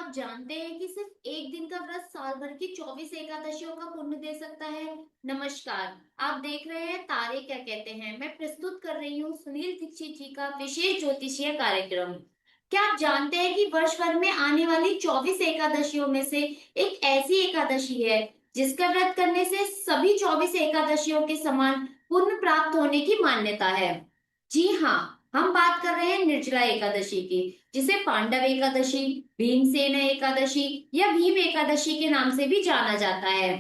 आप जानते हैं कि सिर्फ एक दिन का व्रत साल भर की 24 एकादशियों का पुण्य दे सकता है। नमस्कार, आप देख रहे हैं तारे क्या कहते हैं। मैं प्रस्तुत कर रही हूँ सुनील दीक्षित जी का विशेष ज्योतिषीय कार्यक्रम। क्या आप जानते हैं कि वर्ष भर में आने वाली 24 एकादशियों में से एक ऐसी एकादशी है जिसका व्रत करने से सभी 24 एकादशियों के समान पुण्य प्राप्त होने की मान्यता है। जी हाँ, हम बात कर रहे हैं निर्जला एकादशी की, जिसे पांडव एकादशी, भीमसेन एकादशी या भीम एकादशी के नाम से भी जाना जाता है।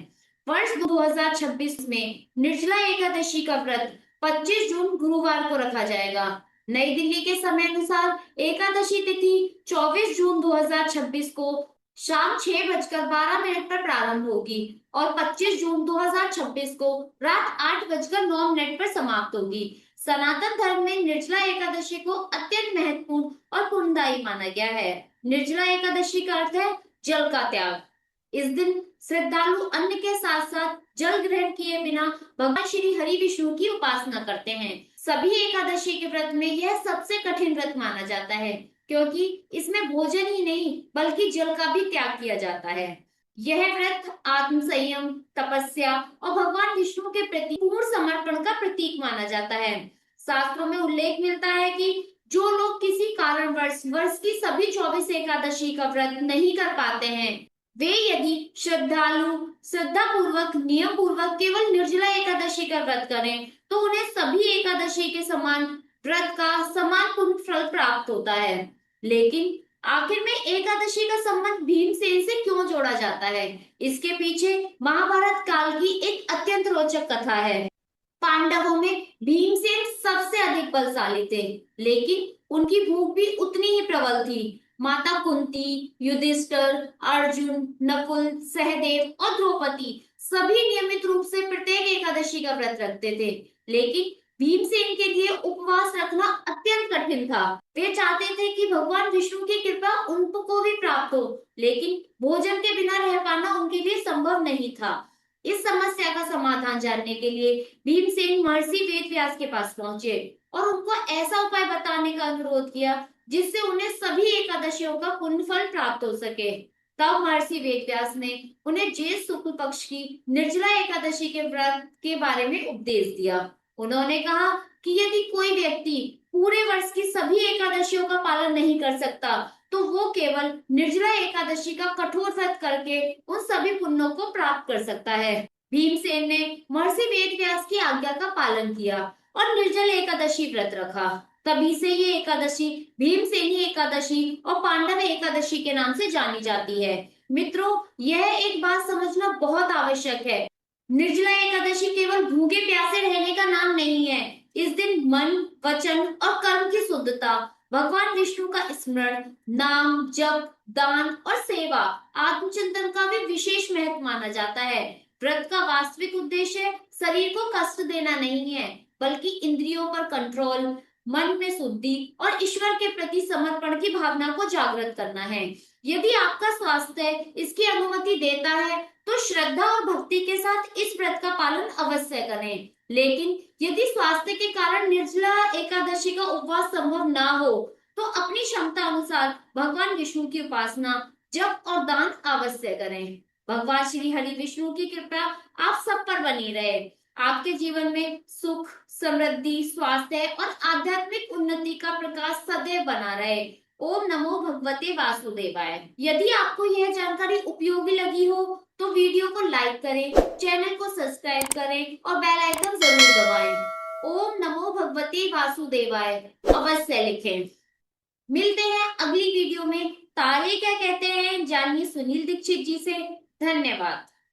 वर्ष 2026 में निर्जला एकादशी का व्रत 25 जून गुरुवार को रखा जाएगा। नई दिल्ली के समय अनुसार एकादशी तिथि 24 जून 2026 को शाम 6:12 पर प्रारंभ होगी और 25 जून 2026 को रात 8:09 पर समाप्त होगी। सनातन धर्म में निर्जला एकादशी को अत्यंत महत्वपूर्ण और पुण्यदायी माना गया है। निर्जला एकादशी का अर्थ है जल का त्याग। इस दिन श्रद्धालु अन्न के साथ साथ जल ग्रहण किए बिना भगवान श्री हरि विष्णु की उपासना करते हैं। सभी एकादशी के व्रत में यह सबसे कठिन व्रत माना जाता है, क्योंकि इसमें भोजन ही नहीं बल्कि जल का भी त्याग किया जाता है। यह व्रत आत्म संयम, तपस्या और भगवान विष्णु के प्रति पूर्ण समर्पण का प्रतीक माना जाता है। शास्त्रों में उल्लेख मिलता है कि जो लोग किसी कारणवश वर्ष की सभी 24 एकादशी का व्रत नहीं कर पाते हैं, वे यदि श्रद्धा पूर्वक नियम पूर्वक केवल निर्जला एकादशी का व्रत करें तो उन्हें सभी एकादशी के समान व्रत का समान पुण्य फल प्राप्त होता है। लेकिन आखिर में एकादशी का संबंध भीमसेन से क्यों जोड़ा जाता है? इसके पीछे महाभारत काल की एक अत्यंत रोचक कथा है। पांडवों में भीमसेन सबसे अधिक बलशाली थे, लेकिन उनकी भूख भी उतनी ही प्रबल थी। माता कुंती, युधिष्ठिर, अर्जुन, नकुल, सहदेव और द्रौपदी सभी नियमित रूप से प्रत्येक एकादशी का व्रत रखते थे, लेकिन भीमसेन के लिए उपवास रखना अत्यंत कठिन था। वे चाहते थे कि भगवान विष्णु की कृपा उनको भी प्राप्त हो, लेकिन भोजन के बिना रह पाना उनके लिए संभव नहीं था। इस समस्या का समाधान जानने के लिए भीमसेन महर्षि वेदव्यास के पास पहुंचे और उनको ऐसा उपाय बताने का अनुरोध किया जिससे उन्हें सभी एकादशियों का पुण्य फल प्राप्त हो सके। तब महर्षि वेदव्यास ने उन्हें ज्येष्ठ शुक्ल पक्ष की निर्जला एकादशी के व्रत के बारे में उपदेश दिया। उन्होंने कहा कि यदि कोई व्यक्ति पूरे वर्ष की सभी एकादशियों का पालन नहीं कर सकता, तो वो केवल निर्जला एकादशी का कठोर व्रत करके उन सभी पुण्यों को प्राप्त कर सकता है। भीमसेन ने महर्षि वेदव्यास की आज्ञा का पालन किया और निर्जल एकादशी व्रत रखा। तभी से ये एकादशी भीमसेनी एकादशी और पांडव एकादशी के नाम से जानी जाती है। मित्रों, यह एक बात समझना बहुत आवश्यक है। निर्जला एकादशी केवल भूखे प्यासे रहने का नाम नहीं है। इस दिन मन, वचन और कर्म की शुद्धता, भगवान विष्णु का स्मरण, नाम जप, दान और सेवा, आत्मचिंतन का भी विशेष महत्व माना जाता है। व्रत का वास्तविक उद्देश्य शरीर को कष्ट देना नहीं है, बल्कि इंद्रियों पर कंट्रोल, मन में शुद्धि और ईश्वर के प्रति समर्पण की भावना को जागृत करना है। यदि आपका स्वास्थ्य इसकी अनुमति देता है तो श्रद्धा और भक्ति के साथ इस व्रत का पालन अवश्य करें। लेकिन यदि स्वास्थ्य के कारण निर्जला एकादशी का उपवास संभव ना हो तो अपनी क्षमता अनुसार भगवान विष्णु की उपासना, जप और दान अवश्य करें। भगवान श्री हरि विष्णु की कृपा आप सब पर बनी रहे। आपके जीवन में सुख, समृद्धि, स्वास्थ्य और आध्यात्मिक उन्नति का प्रकाश सदैव बना रहे। ओम नमो भगवते वासुदेवाय। यदि आपको यह जानकारी उपयोगी लगी हो तो वीडियो को लाइक करें, चैनल को सब्सक्राइब करें और बेल आइकन जरूर दबाएं। ओम नमो भगवते वासुदेवाय अवश्य लिखें। मिलते हैं अगली वीडियो में। तारे क्या कहते हैं जानिए सुनील दीक्षित जी से। धन्यवाद।